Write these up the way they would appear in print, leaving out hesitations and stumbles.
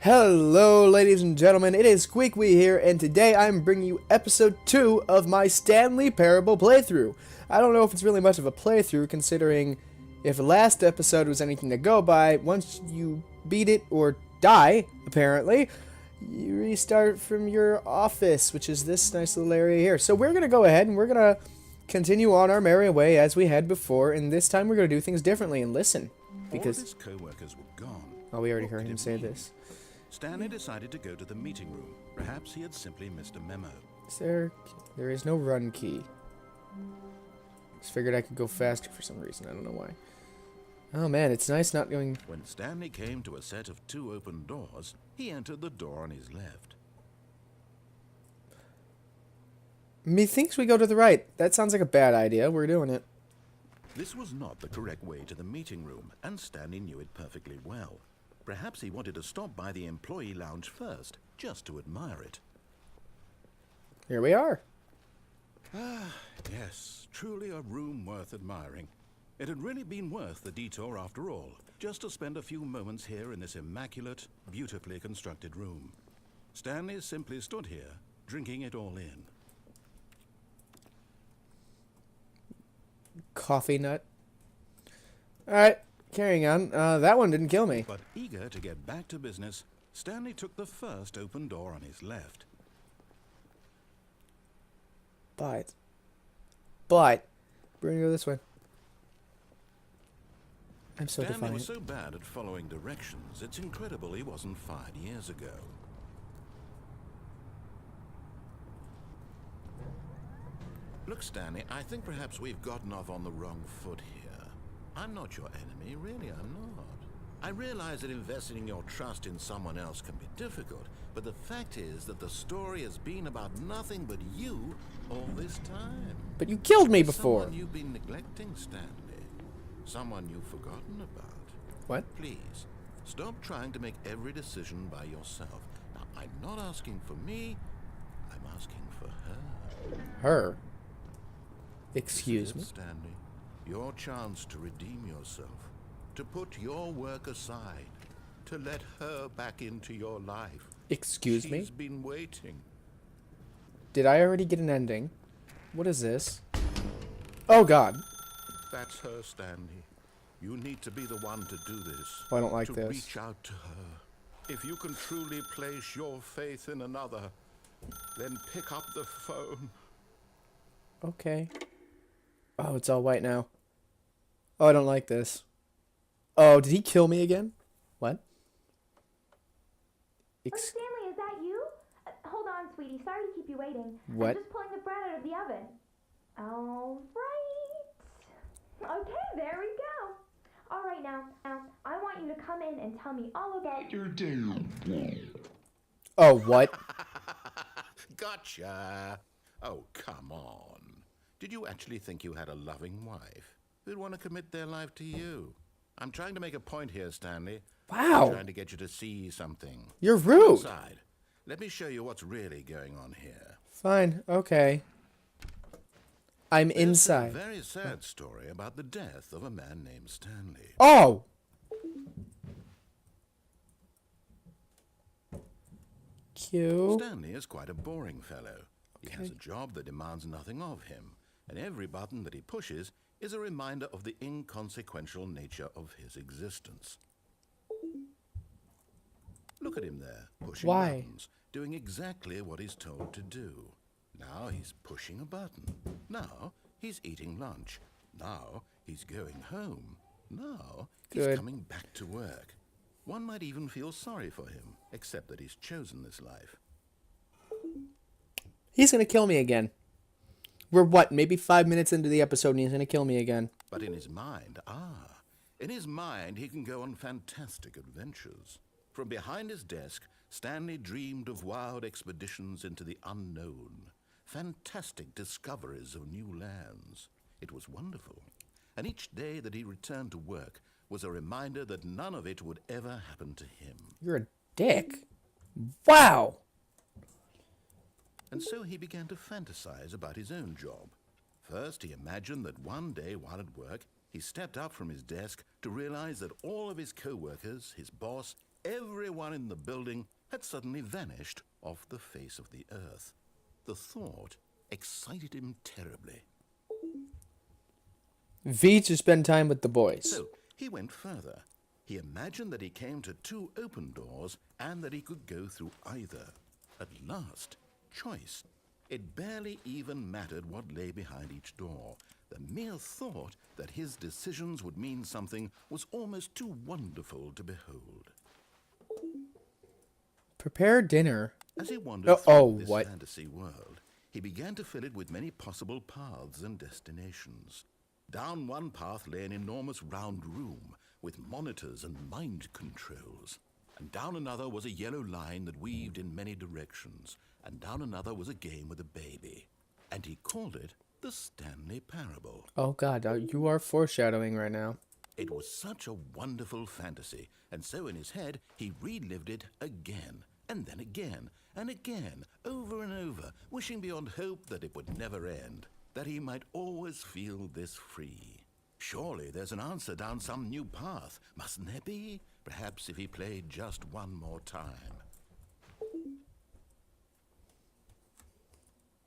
Hello, ladies and gentlemen, it is QueQue here, and today I'm bringing you episode 2 of my Stanley Parable playthrough. I don't know if it's really much of a playthrough, considering if the last episode was anything to go by, once you beat it or die, apparently, you restart from your office, which is this nice little area here. So we're going to go ahead and we're going to continue on our merry way as we had before, and this time we're going to do things differently and listen. Because all of his co-workers were gone. Oh, we already heard him say this. Stanley decided to go to the meeting room. Perhaps he had simply missed a memo. There is no run key. Just figured I could go faster for some reason. I don't know why. Oh man, it's nice not going... When Stanley came to a set of 2 open doors, he entered the door on his left. Methinks we go to the right. That sounds like a bad idea. We're doing it. This was not the correct way to the meeting room, and Stanley knew it perfectly well. Perhaps he wanted to stop by the employee lounge first, just to admire it. Here we are. Ah, yes, truly a room worth admiring. It had really been worth the detour after all, just to spend a few moments here in this immaculate, beautifully constructed room. Stanley simply stood here, drinking it all in. Coffee nut. Alright, carrying on. That one didn't kill me. But eager to get back to business, Stanley took the first open door on his left. But, we're gonna go this way. I'm so Stanley defiant. was so bad at following directions, it's incredible he wasn't fired years ago. Look, Stanley, I think perhaps we've gotten off on the wrong foot here. I'm not your enemy, really, I'm not. I realize that investing your trust in someone else can be difficult, but the fact is that the story has been about nothing but you all this time. But you killed me before. Someone you've been neglecting, Stanley. Someone you've forgotten about. What? Please, stop trying to make every decision by yourself. Now, I'm not asking for me, I'm asking for her. Her? Excuse This me? is it, Stanley. Your chance to redeem yourself, to put your work aside, to let her back into your life. Excuse me? She's been waiting. Did I already get an ending? What is this? Oh god. That's her, Stanley. You need to be the one to do this. Oh, I don't like to this. reach out to her. If you can truly place your faith in another, then pick up the phone. Okay. Oh, it's all white now. Oh, I don't like this. Oh, did he kill me again? What? Stanley, is that you? Hold on, sweetie. Sorry to keep you waiting. What? I'm just pulling the bread out of the oven. All right. Okay, there we go. All right, now, I want you to come in and tell me all about your day. Oh, what? Gotcha. Oh, come on. Did you actually think you had a loving wife who'd want to commit their life to you? I'm trying to make a point here, Stanley. Wow. I'm trying to get you to see something. You're rude. Outside. Let me show you what's really going on here. Fine. Okay. I'm inside. This is a very sad story about the death of a man named Stanley. Oh! Q. Stanley is quite a boring fellow. He has a job that demands nothing of him, and every button that he pushes is a reminder of the inconsequential nature of his existence. Look at him there, pushing Why? buttons, doing exactly what he's told to do. Now he's pushing a button. Now he's eating lunch. Now he's going home. Now he's Good. coming back to work. One might even feel sorry for him, except that he's chosen this life. He's gonna kill me again. We're what, maybe 5 minutes into the episode and he's gonna kill me again. But in his mind, in his mind he can go on fantastic adventures. From behind his desk, Stanley dreamed of wild expeditions into the unknown, fantastic discoveries of new lands. It was wonderful. And each day that he returned to work was a reminder that none of it would ever happen to him. You're a dick. Wow! And so he began to fantasize about his own job. First, he imagined that one day while at work, he stepped up from his desk to realize that all of his co-workers, his boss, Everyone in the building had suddenly vanished off the face of the earth. The thought excited him terribly. V to spend time with the boys. So he went further. He imagined that he came to 2 open doors and that he could go through either. At last, choice. It barely even mattered what lay behind each door. The mere thought that his decisions would mean something was almost too wonderful to behold. Prepare dinner. As he wandered through this fantasy world, he began to fill it with many possible paths and destinations. Down one path lay an enormous round room with monitors and mind controls. And down another was a yellow line that weaved in many directions. And down another was a game with a baby. And he called it the Stanley Parable. Oh God, you are foreshadowing right now. It was such a wonderful fantasy, and so in his head he relived it again, and then again, and again, over and over, wishing beyond hope that it would never end, that he might always feel this free. Surely there's an answer down some new path, mustn't there be? Perhaps if he played just one more time.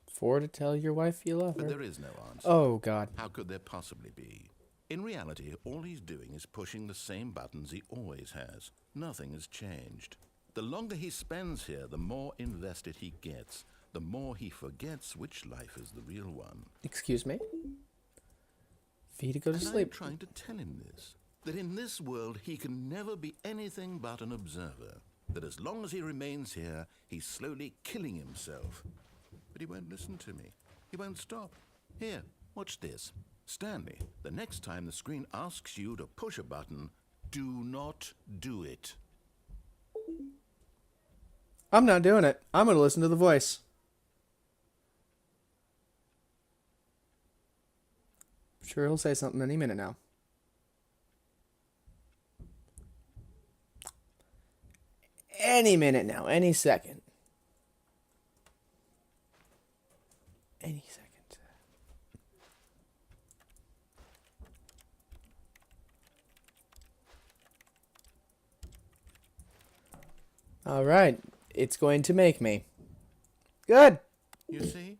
4 to tell your wife you love her. But there is no answer. Oh God. How could there possibly be? In reality, all he's doing is pushing the same buttons he always has. Nothing has changed. The longer he spends here, the more invested he gets. The more he forgets which life is the real one. Excuse me? V to go to sleep. I'm trying to tell him this. That in this world he can never be anything but an observer. That as long as he remains here, he's slowly killing himself. But he won't listen to me. He won't stop. Here, watch this. Stanley, the next time the screen asks you to push a button, do not do it. I'm not doing it. I'm going to listen to the voice. I'm sure he'll say something any minute now. Any minute now. Any second. Any second. All right. It's going to make me. Good. You see?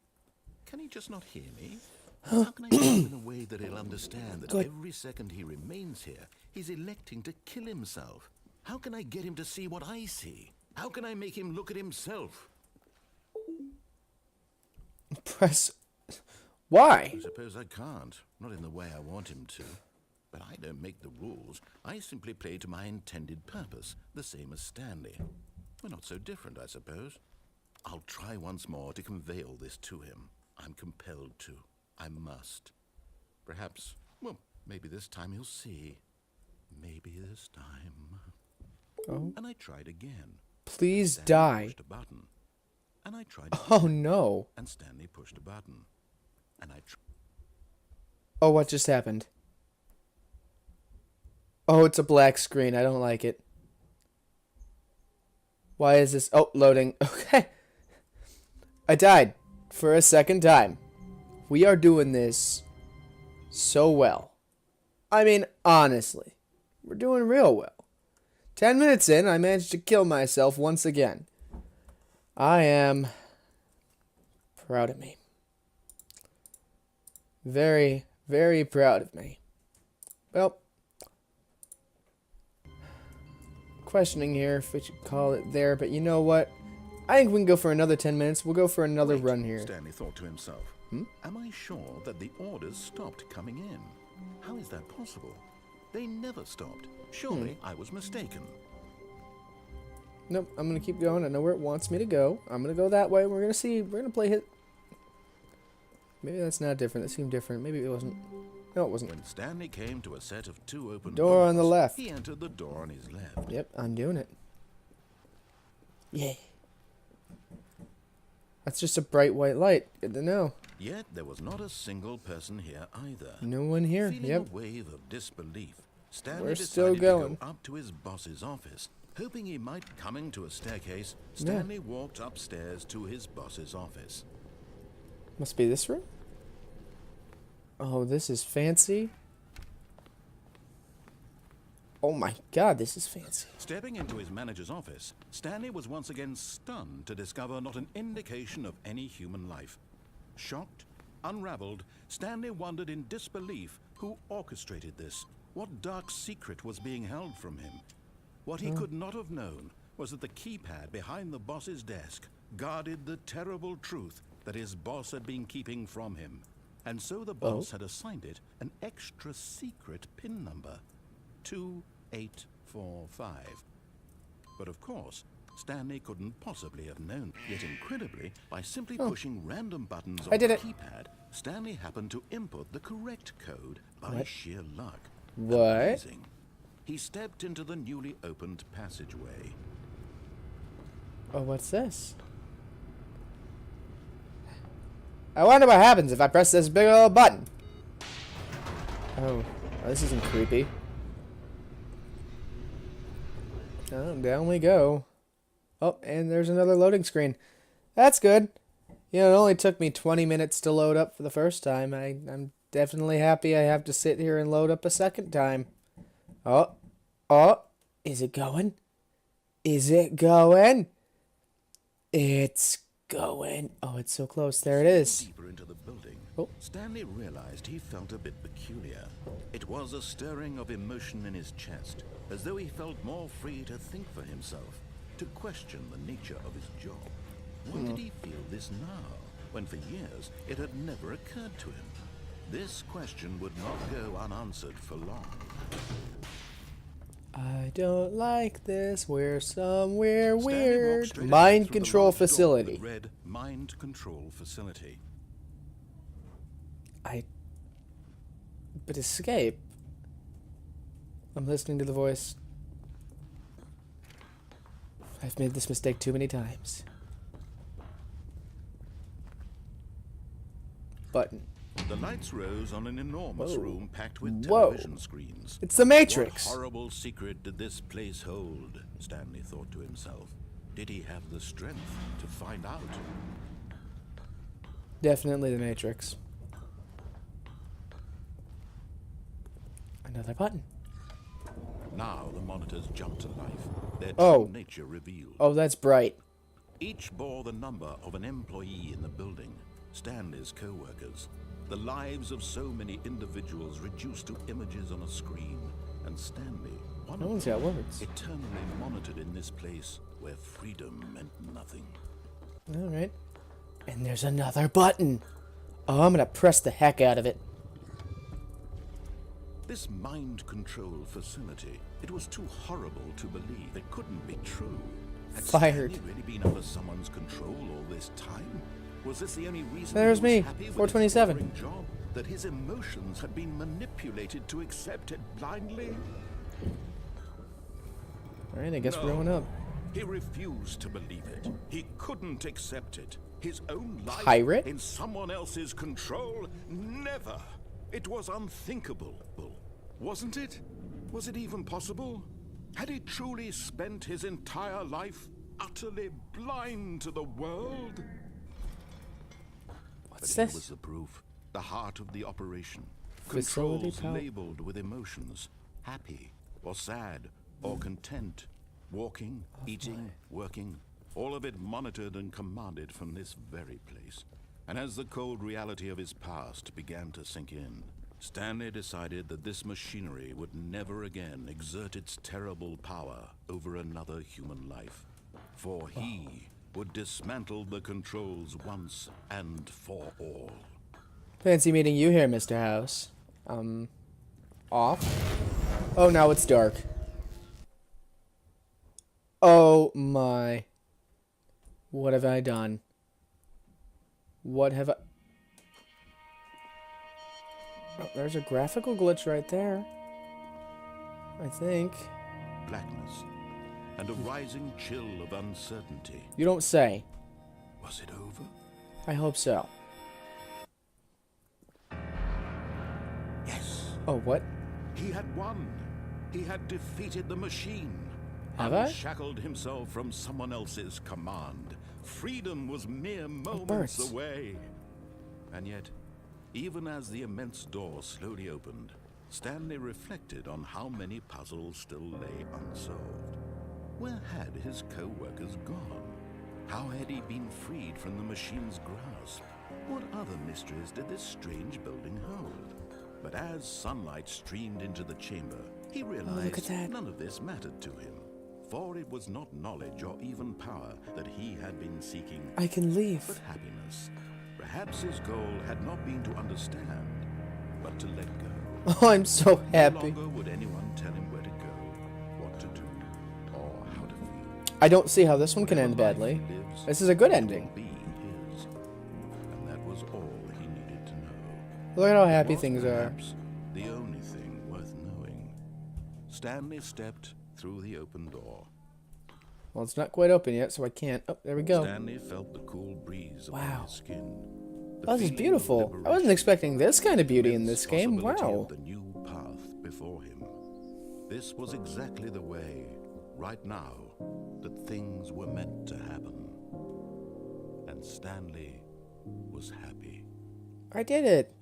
Can he just not hear me? How can I do in a way that he'll understand that every second he remains here, he's electing to kill himself? How can I get him to see what I see? How can I make him look at himself? Press. Why? I suppose I can't. Not in the way I want him to. But I don't make the rules. I simply play to my intended purpose, the same as Stanley. We're not so different, I suppose. I'll try once more to convey all this to him. I'm compelled to. I must. Perhaps, well, maybe this time he'll see. Maybe this time. Oh. And I tried again. Please Stanley die. pushed a button. And I tried again. Oh no. And Stanley pushed a button. And I Oh, what just happened? Oh, it's a black screen. I don't like it. Why is this? Oh, loading. Okay. I died for a second time. We are doing this so well. I mean, honestly, we're doing real well. 10 minutes in, I managed to kill myself once again. I am proud of me. Very, very proud of me. Well, questioning here if we should call it there, but you know what? I think we can go for another 10 minutes. We'll go for another run here. Stanley thought to himself. Am I sure that the orders stopped coming in? How is that possible? They never stopped. Surely I was mistaken. Nope, I'm going to keep going. I know where it wants me to go. I'm going to go that way. We're going to see. We're going to play hit. Maybe that's not different. That seemed different. Maybe it wasn't. No, it wasn't. When Stanley came to a set of 2 open Door on the doors, left. he entered the door on his left. Yep, I'm doing it. Yay. That's just a bright white light. Good to know. Yet there was not a single person here either. No one here. Feeling Yep. a wave of disbelief, Stanley We're decided still to going. go up to his boss's office. Hoping he might coming to a staircase, Stanley walked upstairs to his boss's office. Must be this room? Oh, this is fancy. Oh my god, this is fancy. Stepping into his manager's office, Stanley was once again stunned to discover not an indication of any human life. Shocked, unraveled, Stanley wondered in disbelief who orchestrated this. What dark secret was being held from him? What he could not have known was that the keypad behind the boss's desk guarded the terrible truth that his boss had been keeping from him. And so the boss had assigned it an extra secret PIN number. 2845. But of course, Stanley couldn't possibly have known. Yet incredibly, by simply pushing random buttons on the keypad, Stanley happened to input the correct code by sheer luck. What? Amazing. He stepped into the newly opened passageway. Oh, what's this? I wonder what happens if I press this big old button. Oh, this isn't creepy. Oh, down we go. Oh, and there's another loading screen. That's good. You know, it only took me 20 minutes to load up for the first time. I'm definitely happy I have to sit here and load up a second time. Oh, is it going? Is it going? It's going. Oh, it's so close. There it is. Deeper into the building, Oh. Stanley realized he felt a bit peculiar. It was a stirring of emotion in his chest, as though he felt more free to think for himself, to question the nature of his job. Why did he feel this now, when for years it had never occurred to him? This question would not go unanswered for long. I don't like this. We're somewhere Stanley walked weird. straight ahead Mind through the control large door facility. that read Mind Control Facility. But escape? I'm listening to the voice. I've made this mistake too many times. Button. The lights rose on an enormous room packed with Whoa. television screens. It's the Matrix. What horrible secret did this place hold? Stanley thought to himself. Did he have the strength to find out? Definitely the Matrix. Another button. Now the monitors jumped to life, their true nature revealed. Oh, that's bright. Each bore the number of an employee in the building, Stanley's co-workers. The lives of so many individuals reduced to images on a screen, and Stanley, one of them, eternally monitored in this place where freedom meant nothing. All right. And there's another button. Oh, I'm gonna press the heck out of it. This mind control facility, it was too horrible to believe. It couldn't be true. Had Fired. Stanley really been under someone's control all this time? Was this the only reason There's he was me, happy with 427. his boring job? That his emotions had been manipulated to accept it blindly? All right, I guess we're going up. He refused to believe it. He couldn't accept it. His own life Pirate? in someone else's control? Never. It was unthinkable. Wasn't it? Was it even possible? Had he truly spent his entire life utterly blind to the world? What's But this? here was the proof. The heart of the operation. Facility Controls power. labeled with emotions. Happy or sad or content. Walking, eating, working. All of it monitored and commanded from this very place. And as the cold reality of his past began to sink in, Stanley decided that this machinery would never again exert its terrible power over another human life. For he would dismantle the controls once and for all. Fancy meeting you here, Mr. House. Off? Oh, now it's dark. Oh my. What have I done? What have I... Oh, there's a graphical glitch right there. I think. Blackness and a rising chill of uncertainty. You don't say. Was it over? I hope so. Yes. Oh, what? He had won. He had defeated the machine. Have I? Unshackled himself from someone else's command. Freedom was mere moments birds. away. And yet, even as the immense door slowly opened, Stanley reflected on how many puzzles still lay unsolved. Where had his co-workers gone? How had he been freed from the machine's grasp? What other mysteries did this strange building hold? But as sunlight streamed into the chamber, he realized none of this mattered to him. For it was not knowledge or even power that he had been seeking. I can leave. But happiness. Perhaps his goal had not been to understand, but to let go. Oh, I'm so happy. No longer would anyone tell him where to go, what to do, or how to feel. I don't see how this one can end badly. This is a good ending. Be his. And that was all he needed to know. Look at how happy Was things are. perhaps the only thing worth knowing. Stanley stepped through the open door. Well, it's not quite open yet, so I can't. Oh, there we go. Stanley felt the cool breeze upon his skin. The Oh, this is feeling of beautiful. I wasn't liberation, expecting this kind of beauty in this game. possibility Wow. of the new path before him. This was exactly the way, right now, that things were meant to happen. And Stanley was happy. I did it.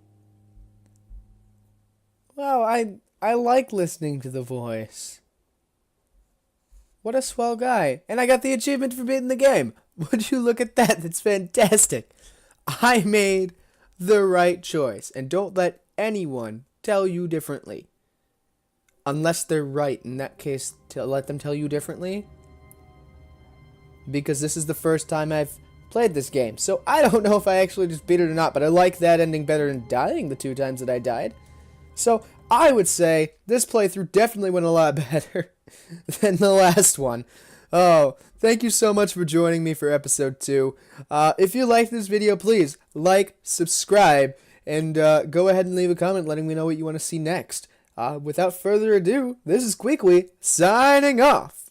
Wow, I like listening to the voice. What a swell guy. And I got the achievement for beating the game. Would you look at that? That's fantastic. I made the right choice. And don't let anyone tell you differently. Unless they're right. In that case, let them tell you differently. Because this is the first time I've played this game. So I don't know if I actually just beat it or not. But I like that ending better than dying the 2 times that I died. So I would say this playthrough definitely went a lot better than the last one. Oh, thank you so much for joining me for episode 2. If you liked this video, please like, subscribe, and go ahead and leave a comment letting me know what you want to see next. Without further ado, this is QueQue signing off.